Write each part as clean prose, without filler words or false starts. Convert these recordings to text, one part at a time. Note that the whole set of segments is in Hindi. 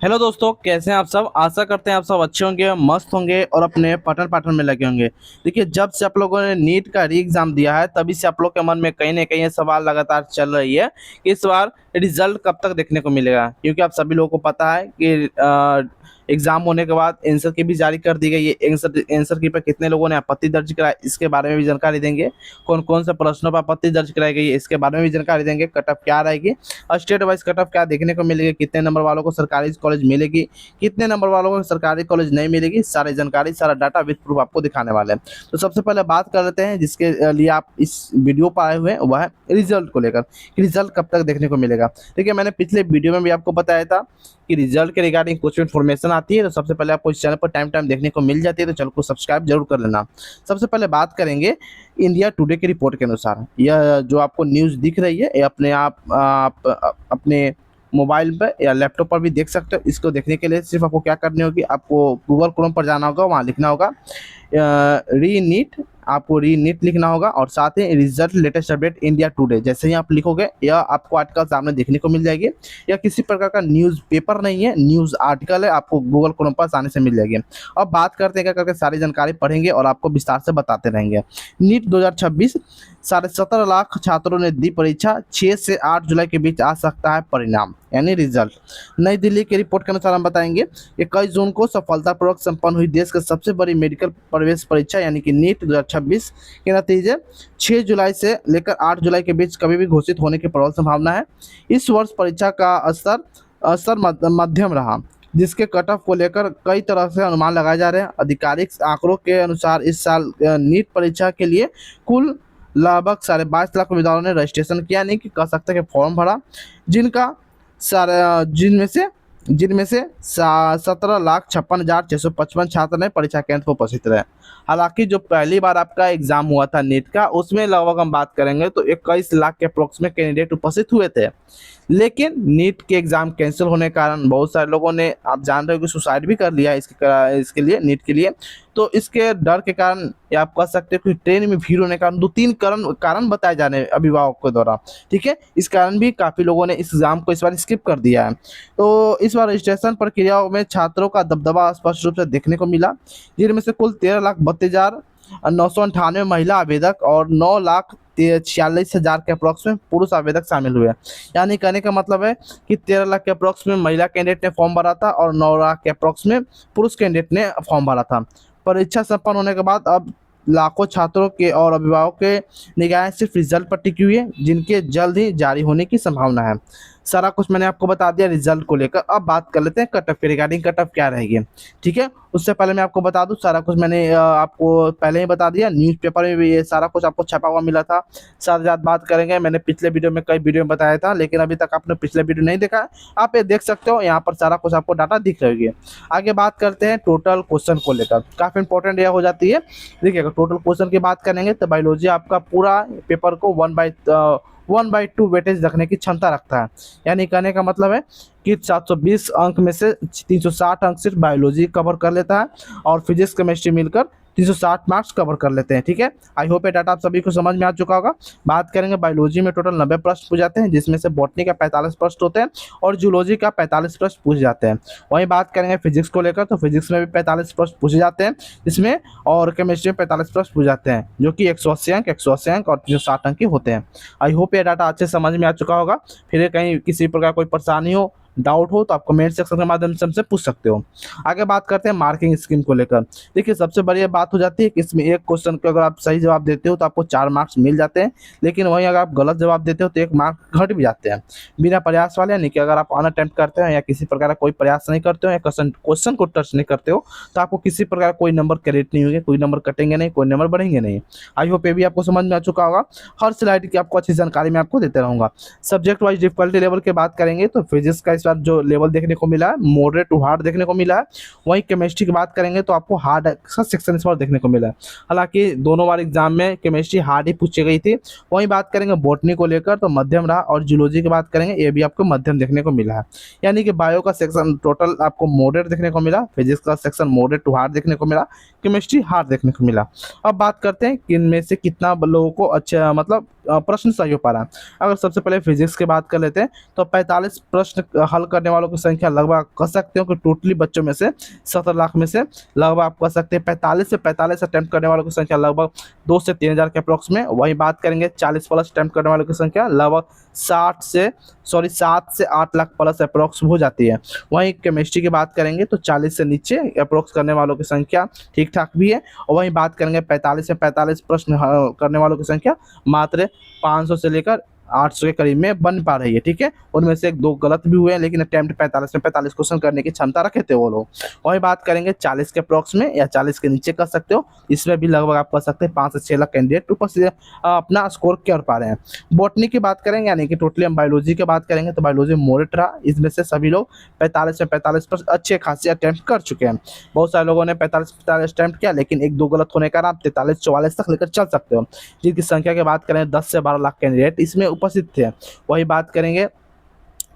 हेलो दोस्तों, कैसे हैं आप सब। आशा करते हैं आप सब अच्छे होंगे, मस्त होंगे और अपने पठन पाठन में लगे होंगे। देखिए, जब से आप लोगों ने नीट का री एग्जाम दिया है तभी से आप लोग के मन में कहीं ना कहीं ये सवाल लगातार चल रही है कि इस बार रिजल्ट कब तक देखने को मिलेगा। क्योंकि आप सभी लोगों को पता है कि एग्जाम होने के बाद आंसर की भी जारी कर दी गई है। आंसर की पर कितने लोगों ने आपत्ति दर्ज कराई इसके बारे में भी जानकारी देंगे। कौन कौन से प्रश्नों पर आपत्ति दर्ज कराई गई है इसके बारे में भी जानकारी देंगे। कट ऑफ क्या रहेगी, स्टेट वाइज कट ऑफ क्या देखने को मिलेगी, कितने नंबर वालों को सरकारी कॉलेज मिलेगी, कितने नंबर वालों को सरकारी कॉलेज नहीं मिलेगी, सारी जानकारी सारा डाटा विद प्रूफ आपको दिखाने वाले हैं। तो सबसे पहले बात कर लेते हैं जिसके लिए आप इस वीडियो पर आए हुए हैं, वह है रिजल्ट को लेकर। रिजल्ट कब तक देखने को मिलेगा। देखिए, मैंने पिछले वीडियो में भी आपको बताया था कि रिजल्ट के रिगार्डिंग कुछ इन्फॉर्मेशन आती है तो सबसे पहले आपको इस चैनल पर टाइम टाइम देखने को मिल जाती है, तो चैनल को सब्सक्राइब जरूर कर लेना। सबसे पहले बात करेंगे इंडिया टुडे की रिपोर्ट के अनुसार। यह जो आपको न्यूज़ दिख रही है ये अपने आप अपने मोबाइल पर या लैपटॉप पर भी देख सकते हो। इसको देखने के लिए सिर्फ आपको क्या करनी होगी, आपको गूगल क्रोम पर जाना होगा, वहाँ लिखना होगा री नीट, आपको री नीट लिखना होगा और साथ ही result latest update India Today. जैसे ही आप लिखोगे यह आपको आर्टिकल सामने देखने को मिल जाएगी। यह किसी प्रकार का न्यूज़ पेपर नहीं है, न्यूज़ आर्टिकल है, आपको गूगल क्रोम पर आसानी से मिल जाएगी। अब बात करते हैं क्या करके सारी जानकारी पढ़ेंगे और आपको विस्तार से बताते रहेंगे। नीट 2026 17.5 लाख छात्रों ने दी परीक्षा, 6 से 8 जुलाई के बीच आ सकता है परिणाम यानी रिजल्ट। नई दिल्ली की रिपोर्ट के अनुसार हम बताएंगे 21 जून को सफलतापूर्वक संपन्न हुई देश की सबसे बड़ी मेडिकल प्रवेश परीक्षा यानी कि नीट 2026 के नतीजे 6 जुलाई से लेकर 8 जुलाई के बीच कभी भी घोषित होने की प्रबल संभावना है। इस वर्ष परीक्षा का असर मध्यम रहा, जिसके कट ऑफ को लेकर कई तरह से अनुमान लगाए जा रहे हैं। आधिकारिक आंकड़ों के अनुसार इस साल नीट परीक्षा के लिए कुल लगभग 22.5 लाख उम्मीदवारों ने रजिस्ट्रेशन किया, नहीं कि कह सकते कि फॉर्म भरा, जिनका सारा जिनमें से 17,56,655 छात्र ने परीक्षा केंद्र पर उपस्थित रहे। हालांकि जो पहली बार आपका एग्जाम हुआ था नीट का, उसमें लगभग हम बात करेंगे तो 21 लाख के अप्रोक्स में कैंडिडेट उपस्थित हुए थे। लेकिन नीट के एग्जाम कैंसिल होने के कारण बहुत सारे लोगों ने, आप जान रहे हो कि सुसाइड भी कर लिया इसके लिए, नीट के लिए। तो इसके डर के कारण या आप कह सकते हो कि ट्रेन में भीड़ होने के कारण 2-3 कारण बताए जाने अभिभावकों के द्वारा। ठीक है, इस कारण भी काफ़ी लोगों ने इस एग्जाम को इस बार स्किप कर दिया है। तो इस बार रजिस्ट्रेशन प्रक्रियाओं में छात्रों का दबदबा स्पष्ट रूप से देखने को मिला, जिनमें से कुल 13,32,998 महिला आवेदक और 9,46,000 के अप्रोक्स में पुरुष आवेदक शामिल हुए। यानी कहने का मतलब है कि 13 लाख के अप्रोक्स में महिला कैंडिडेट ने फॉर्म भरा था और 9 लाख के अप्रोक्स में पुरुष कैंडिडेट ने फॉर्म भरा था। परीक्षा संपन्न होने के बाद अब लाखों छात्रों के और अभिभावकों के निगाहें सिर्फ रिजल्ट पर टिकी हुई है, जिनके जल्द ही जारी होने की संभावना है। सारा कुछ मैंने आपको बता दिया रिजल्ट को लेकर। अब बात कर लेते हैं कट ऑफ के रिगार्डिंग, कट ऑफ क्या रहेगी। ठीक है, उससे पहले मैं आपको बता दूं, सारा कुछ मैंने आपको पहले ही बता दिया, न्यूज़पेपर में भी ये सारा कुछ आपको छपा हुआ मिला था। साथ ही साथ बात करेंगे, मैंने पिछले वीडियो में कई वीडियो में बताया था, लेकिन अभी तक आपने पिछले वीडियो नहीं देखा, आप ये देख सकते हो, यहाँ पर सारा कुछ आपको डाटा दिख रही है। आगे बात करते हैं टोटल क्वेश्चन को लेकर, काफ़ी इंपॉर्टेंट यह हो जाती है। देखिए, अगर टोटल क्वेश्चन की बात करेंगे तो बायोलॉजी आपका पूरा पेपर को 1/2 वेटेज रखने की क्षमता रखता है। यानी कहने का मतलब है कि 720 अंक में से 360 अंक सिर्फ बायोलॉजी कवर कर लेता है और फिजिक्स केमिस्ट्री मिलकर 360 मार्क्स कवर कर लेते हैं। ठीक है, आई होप ये डाटा आप सभी को समझ में आ चुका होगा। बात करेंगे बायोलॉजी में टोटल 90 प्रश्न पूछ जाते हैं, जिसमें से बॉटनी का 45 प्रश्न होते हैं और जूलॉजी का 45 प्रश्न पूछ जाते हैं। वहीं बात करेंगे फिजिक्स को लेकर तो फिजिक्स में भी 45 प्रश्न पूछे जाते हैं इसमें, और केमिस्ट्री में 45 प्रश्न पूछ जाते हैं, जो कि 180 अंक और 360 अंक के होते हैं। आई होप ये डाटा अच्छे समझ में आ चुका होगा। फिर कहीं किसी प्रकार कोई परेशानी हो, डाउट हो तो आप कमेंट सेक्शन के माध्यम से हमसे पूछ सकते हो। आगे बात करते हैं मार्किंग स्कीम को लेकर। देखिए, सबसे बढ़िया बात हो जाती है कि इसमें एक क्वेश्चन को अगर आप सही जवाब देते हो तो आपको 4 मार्क्स मिल जाते हैं, लेकिन वहीं अगर आप गलत जवाब देते हो तो 1 मार्क घट भी जाते हैं बिना प्रयास वाले। यानी कि अगर आप अनअटेम्प्ट करते हो या किसी प्रकार का कोई प्रयास नहीं करते हो या क्वेश्चन को टच नहीं करते हो तो आपको किसी प्रकार कोई नंबर क्रेडिट नहीं होंगे, कोई नंबर कटेंगे नहीं, कोई नंबर बढ़ेंगे नहीं। आई होप ये भी आपको समझ में आ चुका होगा। हर स्लाइड की आपको अच्छी जानकारी मैं आपको देते रहूँगा। सब्जेक्ट वाइज डिफिकल्टी लेवल की बात करेंगे तो फिजिक्स का इस बार जो लेवल देखने को मिला है मॉडरेट टू हार्ड देखने को मिला है। वहीं केमिस्ट्री की बात करेंगे तो आपको हार्ड का सेक्शन इस बार देखने को मिला है। हालांकि दोनों बार एग्जाम में केमिस्ट्री हार्ड ही पूछी गई थी। वहीं बात करेंगे बॉटनी को लेकर तो मध्यम रहा, और जूलॉजी की बात करेंगे ये भी आपको मध्यम देखने को मिला है। यानी कि बायो का सेक्शन टोटल आपको मॉडरेट देखने को मिला, फिजिक्स का सेक्शन मॉडरेट टू हार्ड देखने को मिला, केमिस्ट्री हार्ड देखने को मिला। अब बात करते हैं कि इनमें से कितना लोगों को अच्छा मतलब प्रश्न सही हो पा रहा है। अगर सबसे पहले फिजिक्स की बात कर लेते हैं तो 45 प्रश्न हल करने वालों की संख्या लगभग आप कह सकते हो कि टोटली बच्चों में से 17 लाख में से लगभग आप कह सकते हैं 45 अटेम्प्ट करने वालों की संख्या लगभग 2 से 3,000 के अप्रॉक्स में। वहीं बात करेंगे 40 प्लस अटेम्प्ट करने वालों की संख्या लगभग 7 से 8 लाख प्लस अप्रॉक्स हो जाती है। वहीं केमिस्ट्री की बात करेंगे तो 40 से नीचे अप्रॉक्स करने वालों की संख्या ठीक ठाक भी है। और वहीं बात करेंगे 45 प्रश्न करने वालों की संख्या मात्र 500 से लेकर 800 के करीब में बन पा रही है। ठीक है, उनमें से 1-2 गलत भी हुए हैं, लेकिन अटेम्प्ट 45 में 45 क्वेश्चन करने की क्षमता रखे थे वो लोग। वही बात करेंगे 40 के अप्रॉक्स में या 40 के नीचे कर सकते हो, इसमें भी लगभग आप कर सकते हैं 5 से 6 लाख कैंडिडेट ऊपर से अपना स्कोर कर पा रहे हैं। बॉटनी की बात करेंगे यानी कि टोटली हम बायोलॉजी की बात करेंगे तो बायोलॉजी मोरेट रहा, इसमें से सभी लोग 45 से 45 पर अच्छे खासे अटेम्प्ट कर चुके हैं। बहुत सारे लोगों ने 45 अटेम्प्ट किया, लेकिन 1-2 गलत होने का आप 43-44 तक लेकर चल सकते हो, जिनकी संख्या की बात करें 10 से 12 लाख कैंडिडेट इसमें उपस्थित थे। वही बात करेंगे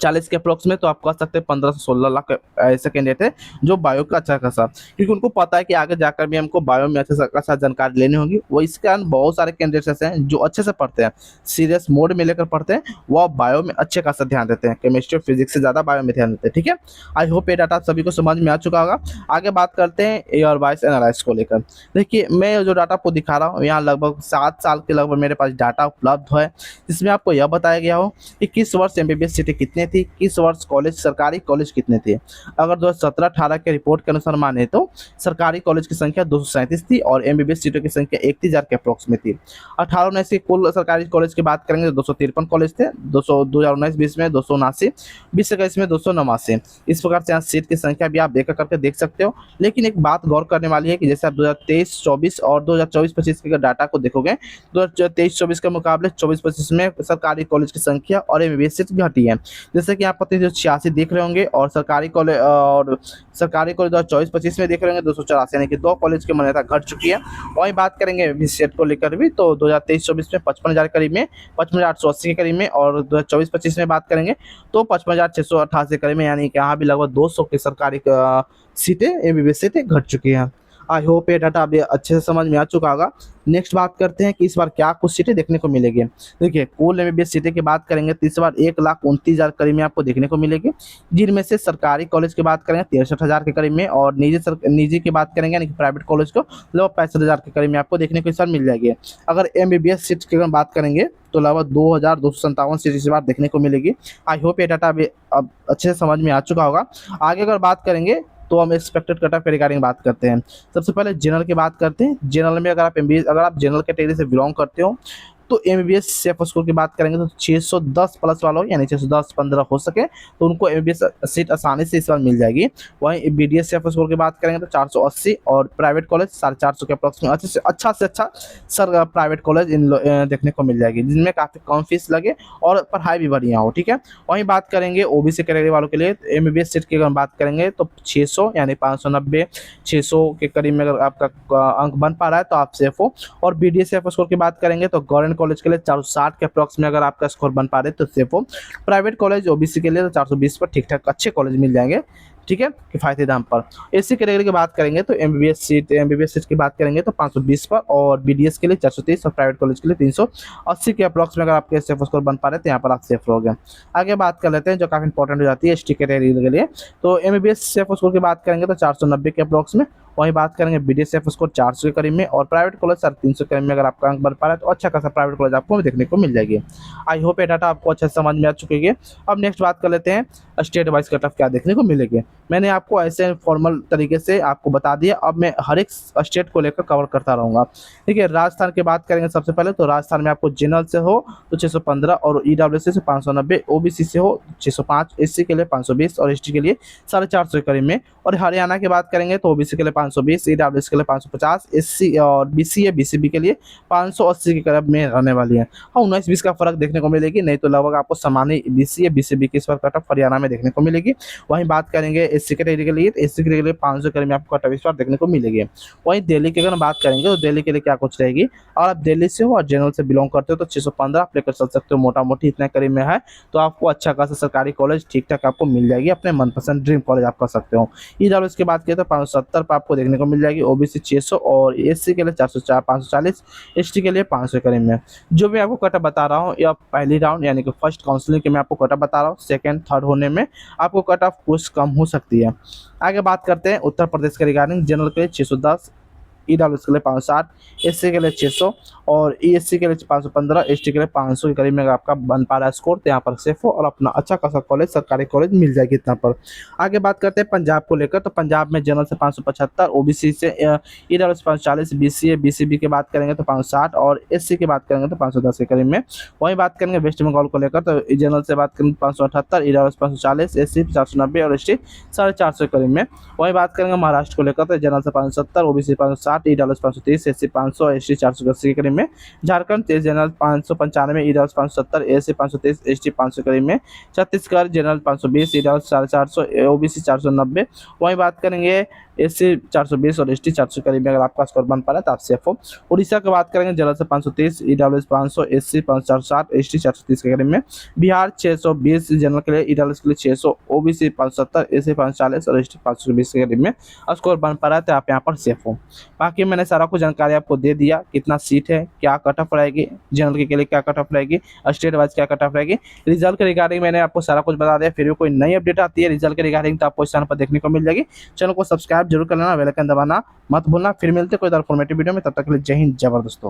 40 के अप्रॉक्स में तो आप कह सकते हैं 15 से 16 लाख ऐसे कैंडिडेट है जो बायो का अच्छा खासा, क्योंकि उनको पता है कि आगे जाकर भी हमको बायो में अच्छे से अच्छा जानकारी लेनी होगी। वो इसके कारण बहुत सारे कैंडिडेट्स ऐसे हैं जो अच्छे से पढ़ते हैं, सीरियस मोड में लेकर पढ़ते हैं, वो बायो में अच्छे खासा ध्यान देते हैं, केमिस्ट्री और फिजिक्स से ज़्यादा बायो में ध्यान देते हैं। ठीक है, आई होप ये डाटा आप सभी को समझ में आ चुका होगा। आगे बात करते हैं एयर वॉइस एनालाइज को लेकर। देखिए, मैं जो डाटा आपको दिखा रहा हूँ यहाँ लगभग 7 साल के लगभग मेरे पास डाटा उपलब्ध है, जिसमें आपको यह बताया गया हो कि किस वर्ष एमबीबीएस सीटें कितनी थी, किस वर्ष कॉलेज सरकारी कॉलेज कितने थे। अगर 2017-18 के रिपोर्ट के अनुसार माने तो सरकारी कॉलेज की संख्या 237 थी और एमबीबीएस सीटों की संख्या 31,000 के अप्रॉक्स में थी। 18-19 के कुल सरकारी कॉलेज की बात करेंगे तो 253 कॉलेज थे, 2019-20 में 279, 2021 में 289। इस प्रकार से यहाँ सीट की संख्या भी आप एक करके देख सकते हो। लेकिन एक बात गौर करने वाली है कि जैसे आप 2023-24 और 2024-25 के डाटा को देखोगे, 2023-24 के मुकाबले 24-25 में सरकारी कॉलेज की संख्या और एमबीबीएस सीट घटी है। जैसे कि आप पता 86 देख रहे होंगे और सरकारी कॉलेज 2024-25 में देख रहे होंगे 284, यानी कि 2 कॉलेज की मान्यता घट चुकी है। वहीं बात करेंगे सेट को लेकर भी तो 2023-24 में 55,000 के करीब में, 55,880 के करीब में, और 2024-25 में बात करेंगे तो 55,688 के करीब में, यानी कि यहाँ भी लगभग 200 की सरकारी सीटें एमबीबीएस सीटें घट चुकी हैं। आई होप ये डाटा अभी अच्छे से समझ में आ चुका होगा। नेक्स्ट बात करते हैं कि इस बार क्या कुछ सीटें देखने को मिलेगी। देखिए, कुल एमबीबीएस सीटें की बात करेंगे तो इस बार 1,29,000 करीब में आपको देखने को मिलेगी, जिनमें से सरकारी कॉलेज की बात करेंगे 63,000 के करीब में, और निजी की बात करेंगे यानी कि प्राइवेट कॉलेज को लगभग 65,000 के करीब में आपको देखने को इस बार मिल जाएगी। अगर एमबीबीएस सीट की अगर बात करेंगे तो लगभग 2,257 सीट इस बार देखने को मिलेगी। आई होप ये डाटा अभी अब अच्छे से समझ में आ चुका होगा। आगे अगर बात करेंगे तो हम एक्सपेक्टेड कट ऑफ के रिगार्डिंग बात करते हैं। सबसे पहले जनरल की बात करते हैं। जनरल में अगर आप जनरल कैटेगरी से बिलोंग करते हो तो एमबीबीएस सेफ स्कोर की बात करेंगे तो 610 प्लस वालों यानी 610-15 हो सके तो उनको एमबीबीएस सीट आसानी से इस बार मिल जाएगी। वहीं बीडीएस सेफ स्कोर की बात करेंगे तो 480 और प्राइवेट कॉलेज 450 के अप्रॉक्स में अच्छे से अच्छा सर प्राइवेट कॉलेज देखने को मिल जाएगी, जिनमें काफ़ी कम फीस लगे और पढ़ाई भी बढ़िया हो। ठीक है, वहीं बात करेंगे ओबीसी कैटेगरी वालों के लिए एमबीबीएस सीट की अगर बात करेंगे तो 600 यानी 590 600 के करीब में अगर आपका अंक बन पा रहा है तो आप सेफ हो। और बीडीएस सेफ स्कोर की बात करेंगे तो गवर्नमेंट कॉलेज के लिए 460 के अप्रॉक्स में अगर आपका स्कोर बन पा रहे तो सेफ हो। प्राइवेट कॉलेज ओबीसी के लिए तो 420 पर ठीक ठाक अच्छे कॉलेज मिल जाएंगे। ठीक है, किफ़ायती दाम पर। एससी कैटेगरी की बात करेंगे तो एमबीबीएस सीट की बात करेंगे तो 520 पर, और बीडीएस के लिए 430 और प्राइवेट कॉलेज के लिए 380 के अप्रॉक्स में अगर आपके सेफ स्कोर बन पा रहे तो यहाँ पर आप सेफ रहोगे। आगे बात कर लेते हैं जो काफ़ी इंपॉर्टेंट हो जाती है एसटी कैटेगरी के लिए। तो एमबीबीएस सेफ स्कोर की बात करेंगे तो 490 के अप्रॉक्स में, वहीं बात करेंगे बीडीएस सेफ स्कोर 400 के करीब में, और प्राइवेट कॉलेज 350 के करीब में अगर आपका अंक बन पा रहा है तो अच्छा खासा प्राइवेट कॉलेज आपको देखने को मिल जाएगी। आई होप ये डाटा आपको अच्छे से समझ में आ चुकी है। अब नेक्स्ट बात कर लेते हैं स्टेट वाइज कट ऑफ क्या देखने को मिलेगी। मैंने आपको ऐसे फॉर्मल तरीके से आपको बता दिया, अब मैं हर एक स्टेट को लेकर कवर करता रहूँगा। ठीक है, राजस्थान की बात करेंगे सबसे पहले तो राजस्थान में आपको जनरल से हो तो 615 और ईडब्ल्यूएस से 590, ओबीसी से हो 605, एससी के लिए 520 और एसटी के लिए 450 के करीब में। और हरियाणा की बात करेंगे तो ओबीसी के लिए 520, ईडब्ल्यूएस के लिए 550, एससी और बीसीए बीसीबी के लिए 580 के करीब में रहने वाली है। हाँ, 19-20 का फर्क देखने को मिलेगी, नहीं तो लगभग आपको सामान्य बीसीए बीसीबी की इस बार कट ऑफ हरियाणा में देखने को मिलेगी। वहीं बात करेंगे एससी कैटेगरी के लिए तो एससी कैटेगरी के लिए 500 करीब में आपको कट ऑफ इस बार देखने को मिलेगी। वहीं दिल्ली की अगर बात करेंगे तो दिल्ली के लिए क्या कुछ रहेगी, और आप दिल्ली से हो और जनरल से बिलोंग करते हो तो 615 आप लेकर चल सकते हो, मोटा मोटी इतने करीब में है तो आपको अच्छा खासा सरकारी कॉलेज ठीक ठाक आपको मिल जाएगी, अपने मनपसंद ड्रीम कॉलेज आप कर सकते हो। ईडब्ल्यूएस की बात करें तो 570 पर आपको आपको देखने को मिल जाएगी। ओबीसी 600 और एससी के लिए 404 540, एसटी के लिए 500 के करीब में। जो भी आपको कटअप बता रहा हूँ या पहली राउंड यानी कि फर्स्ट काउंसलिंग के मैं आपको कटअप बता रहा हूँ, सेकंड थर्ड होने में आपको कटअप कुछ कम हो सकती है। आगे बात करते हैं उत्तर प्रदेश के रिगार्डिंग। जनरल के लिए 610, ईडब्ल्यूएस के लिए 560, एससी के लिए 600 और ईएससी के लिए 515, एसटी के लिए 500 के करीब में अगर आपका बन पा रहा है स्कोर तो यहाँ पर सेफ हो और अपना अच्छा खासा कॉलेज, सरकारी कॉलेज मिल जाएगी इतना पर। आगे बात करते हैं पंजाब को लेकर, तो पंजाब में जनरल से 575, ओबीसी से ईडब्ल्यूएस 540, बीसीए बीसीबी की बात करेंगे तो 560 और एससी की बात करेंगे तो 510 के करीब में। वहीं बात करेंगे वेस्ट बंगाल को लेकर, तो जनरल से बात करेंगे 578, ईडब्ल्यूएस 540, एससी 490 और एसटी 450 के करीब में। वहीं बात करेंगे महाराष्ट्र को लेकर, तो जनरल से 570, ओबीसी 560, ईडब्ल्यूएस 530, एससी 500, एसटी 480 के करीब में। Jharkhand general 595, EWS 570, SC 530, ST 500 करीब में। Chhattisgarh general 520, EWS 450, OBC 490। वहीं बात करेंगे एससी 420 और एसटी 400 करीब में अगर आपका स्कोर बन पा रहा है तो आप सेफ हो। उड़ीसा की बात करेंगे जनरल से 530, ईडब्ल्यूएस 500, एससी 460, एसटी 430 के करीब में। बिहार 620 जनरल के लिए, ईडब्ल्यूएस के लिए 600, ओबीसी 570, एससी 540 और एसटी 520 के करीब में स्कोर बन पा रहा है तो आप यहाँ पर सेफ हो। बाकी मैंने सारा कुछ जानकारी आपको दे दिया, कितना सीट है, क्या कट ऑफ रहेगी, जनरल के लिए क्या कट ऑफ रहेगी, स्टेट वाइज क्या कट ऑफ रहेगी। रिजल्ट के रिगार्डिंग मैंने आपको सारा कुछ बता दिया। फिर भी कोई नई अपडेट आती है रिजल्ट के रिगार्डिंग तो आपको इस चैनल पर देखने को मिल जाएगी। चैनल को सब्सक्राइब जरूर कर लेना, बेल आइकन दबाना मत भूलना। फिर मिलते कोई इन्फॉर्मेटिव वीडियो में, तब तक के लिए जय हिंद जय भारत दोस्तों।